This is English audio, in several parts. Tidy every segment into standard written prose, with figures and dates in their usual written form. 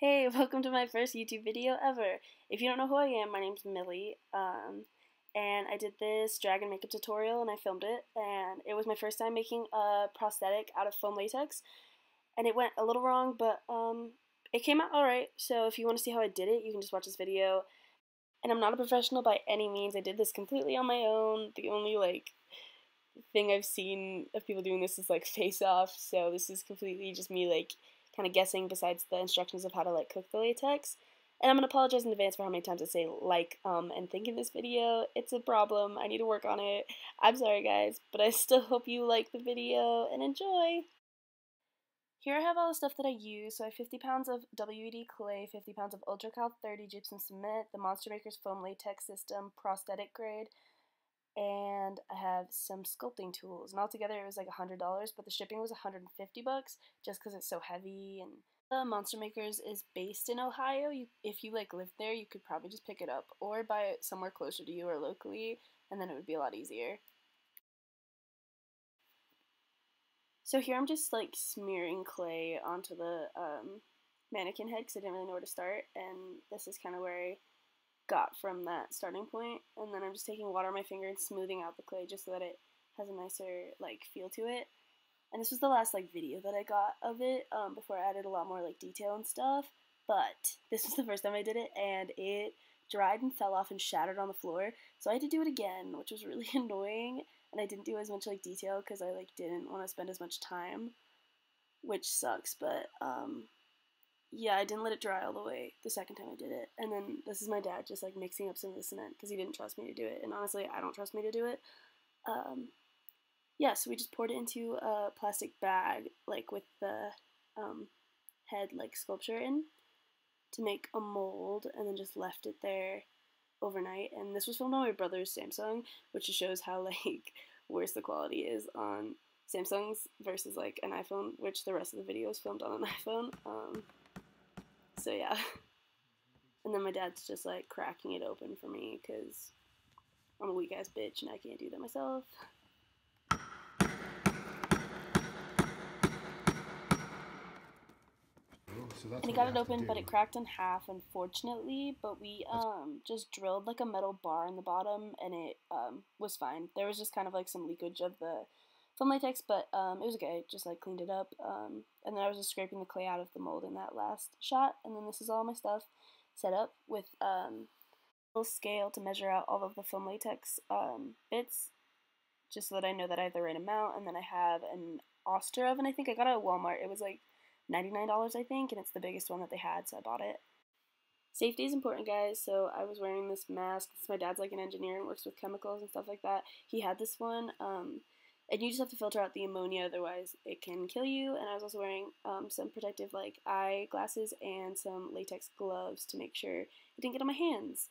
Hey, welcome to my first YouTube video ever. If you don't know who I am, my name's Millie, and I did this dragon makeup tutorial and I filmed it, and it was my first time making a prosthetic out of foam latex, and it went a little wrong, but it came out alright, so if you want to see how I did it, you can just watch this video. And I'm not a professional by any means. I did this completely on my own. The only, thing I've seen of people doing this is, Face Off, so this is completely just me, kind of guessing besides the instructions of how to cook the latex. And I'm going to apologize in advance for how many times I say and think in this video. It's a problem. I need to work on it. I'm sorry guys, but I still hope you like the video and enjoy. Here I have all the stuff that I use. So I have 50 pounds of WED clay, 50 pounds of Ultra Cal 30 gypsum cement, the Monster Maker's foam latex system, prosthetic grade, and I have some sculpting tools, and altogether it was like $100, but the shipping was $150 just because it's so heavy. And the Monster Makers is based in Ohio. If you lived there, you could probably just pick it up or buy it somewhere closer to you or locally, and then it would be a lot easier. So here I'm just smearing clay onto the mannequin head because I didn't really know where to start, and this is kind of where I got from that starting point. And then I'm just taking water on my finger and smoothing out the clay just so that it has a nicer feel to it. And this was the last video that I got of it before I added a lot more detail and stuff. But this was the first time I did it, and it dried and fell off and shattered on the floor. So I had to do it again, which was really annoying. And I didn't do as much detail because I didn't want to spend as much time, which sucks. But yeah, I didn't let it dry all the way the second time I did it. And then this is my dad just mixing up some of the cement because he didn't trust me to do it. And honestly, I don't trust me to do it. Yeah, so we just poured it into a plastic bag with the head sculpture in to make a mold, and then just left it there overnight. And this was filmed on my brother's Samsung, which just shows how worse the quality is on Samsungs versus an iPhone, which the rest of the video is filmed on an iPhone. So yeah. And then my dad's just cracking it open for me because I'm a weak ass bitch and I can't do that myself. And he got it open, but it cracked in half, unfortunately. But we just drilled a metal bar in the bottom, and it was fine. There was just kind of some leakage of the foam latex, but it was okay. Just cleaned it up, and then I was just scraping the clay out of the mold in that last shot. And then this is all my stuff set up with a little scale to measure out all of the foam latex bits, just so that I know that I have the right amount. And then I have an Oster oven. I think I got it at Walmart. It was $99, I think, and it's the biggest one that they had, so I bought it. Safety is important, guys, so I was wearing this mask. My dad's an engineer and works with chemicals and stuff like that. He had this one, and you just have to filter out the ammonia, otherwise it can kill you. And I was also wearing some protective eye glasses and some latex gloves to make sure it didn't get on my hands.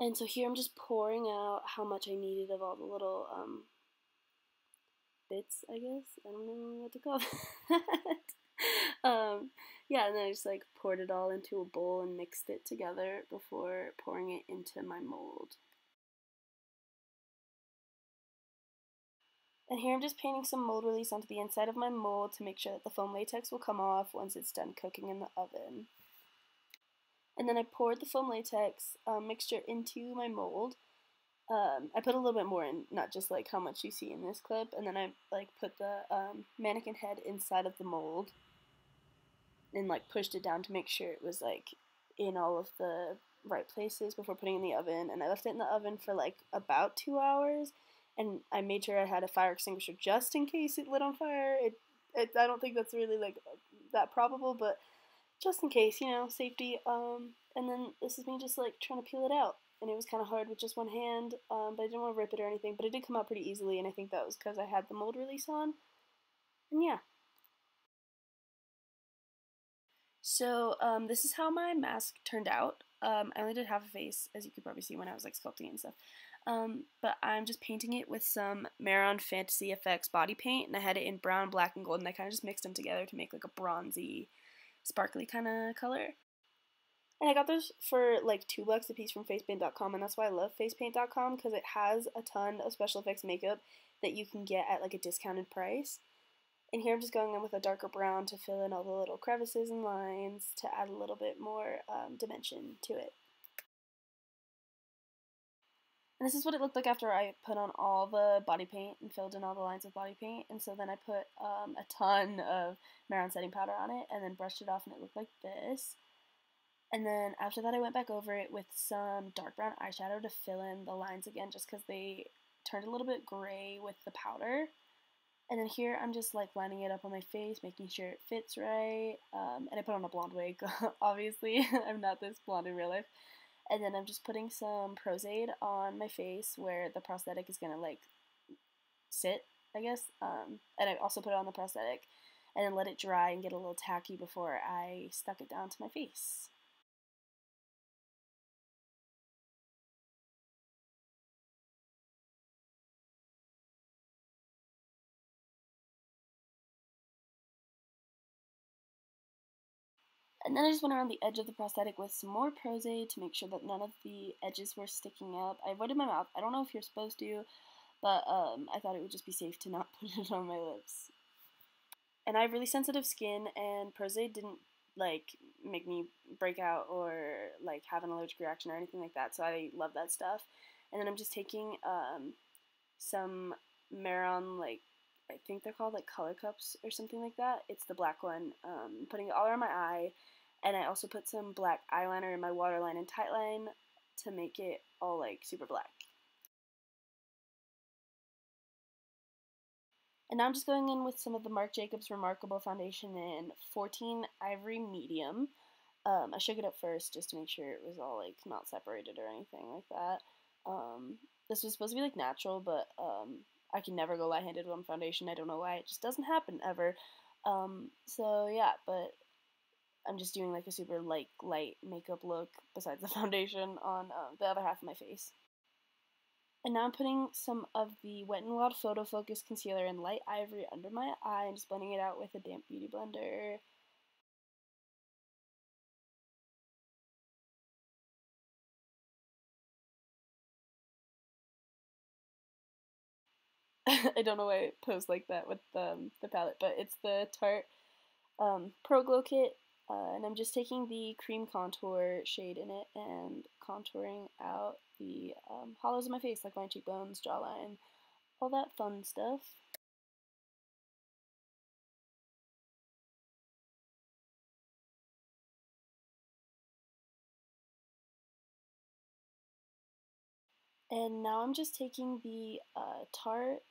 And so here I'm just pouring out how much I needed of all the little bits, I guess. I don't know what to call that. Yeah, and then I just poured it all into a bowl and mixed it together before pouring it into my mold. And here I'm just painting some mold release onto the inside of my mold to make sure that the foam latex will come off once it's done cooking in the oven. And then I poured the foam latex mixture into my mold. I put a little bit more in, not just how much you see in this clip. And then I put the mannequin head inside of the mold and pushed it down to make sure it was in all of the right places before putting it in the oven. And I left it in the oven for about 2 hours, and I made sure I had a fire extinguisher just in case it lit on fire. I don't think that's really that probable, but just in case, safety. And then this is me just trying to peel it out, and it was kind of hard with just one hand, but I didn't want to rip it or anything, but it did come out pretty easily, and I think that was because I had the mold release on. And yeah. So this is how my mask turned out. I only did half a face, as you could probably see when I was sculpting it and stuff. But I'm just painting it with some Maron Fantasy Effects body paint, and I had it in brown, black, and gold, and I kind of just mixed them together to make a bronzy, sparkly kind of color. And I got those for $2 a piece from facepaint.com, and that's why I love facepaint.com, because it has a ton of special effects makeup that you can get at a discounted price. And here I'm just going in with a darker brown to fill in all the little crevices and lines to add a little bit more dimension to it. And this is what it looked like after I put on all the body paint and filled in all the lines with body paint. And so then I put a ton of Maron setting powder on it and then brushed it off and it looked like this. And then after that I went back over it with some dark brown eyeshadow to fill in the lines again just because they turned a little bit gray with the powder. And then here I'm just like lining it up on my face, making sure it fits right. And I put on a blonde wig, obviously. I'm not this blonde in real life. And then I'm just putting some Prosthetic on my face where the prosthetic is going to like sit, I guess. And I also put it on the prosthetic and then let it dry and get a little tacky before I stuck it down to my face. And then I just went around the edge of the prosthetic with some more Prosthetic to make sure that none of the edges were sticking up. I avoided my mouth. I don't know if you're supposed to, but I thought it would just be safe to not put it on my lips. And I have really sensitive skin, and Prosthetic didn't like make me break out or like have an allergic reaction or anything like that, so I love that stuff. And then I'm just taking some Maron, like I think they're called like color cups or something like that. It's the black one. Putting it all around my eye, and I also put some black eyeliner in my waterline and tightline to make it all like super black. And now I'm just going in with some of the Marc Jacobs Remarkable foundation in 14 Ivory Medium. I shook it up first just to make sure it was all like not separated or anything like that. This was supposed to be like natural, but I can never go light-handed on foundation. I don't know why. It just doesn't happen ever. So yeah, but I'm just doing like a super light makeup look besides the foundation on the other half of my face. And now I'm putting some of the Wet n Wild Photo Focus Concealer in Light Ivory under my eye and just blending it out with a damp beauty blender. I don't know why I posed like that with the palette, but it's the Tarte Pro Glow Kit, and I'm just taking the cream contour shade in it and contouring out the hollows of my face, like my cheekbones, jawline, all that fun stuff. And now I'm just taking the Tarte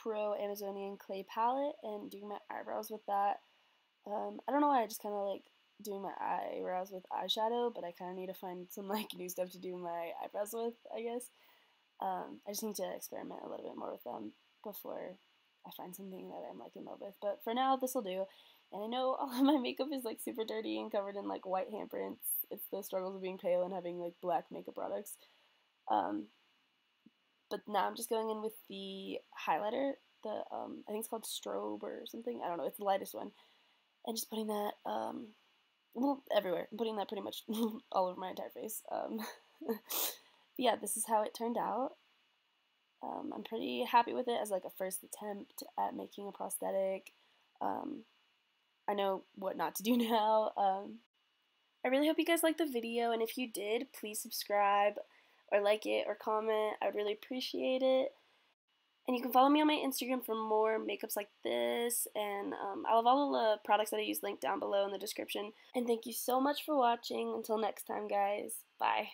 Pro Amazonian Clay Palette and doing my eyebrows with that. I don't know why I just kind of like doing my eyebrows with eyeshadow, but I kind of need to find some like new stuff to do my eyebrows with, I guess. I just need to experiment a little bit more with them before I find something that I'm like in love with. But for now, this will do. And I know all of my makeup is like super dirty and covered in like white handprints. It's the struggles of being pale and having like black makeup products. Um, but now I'm just going in with the highlighter. The I think it's called Strobe or something. I don't know. It's the lightest one, and just putting that everywhere. I'm putting that pretty much all over my entire face. Yeah, this is how it turned out. I'm pretty happy with it as like a first attempt at making a prosthetic. I know what not to do now. I really hope you guys liked the video, and if you did, please subscribe or like it or comment. I would really appreciate it. And you can follow me on my Instagram for more makeups like this, and I'll have all the products that I use linked down below in the description. And thank you so much for watching. Until next time, guys. Bye.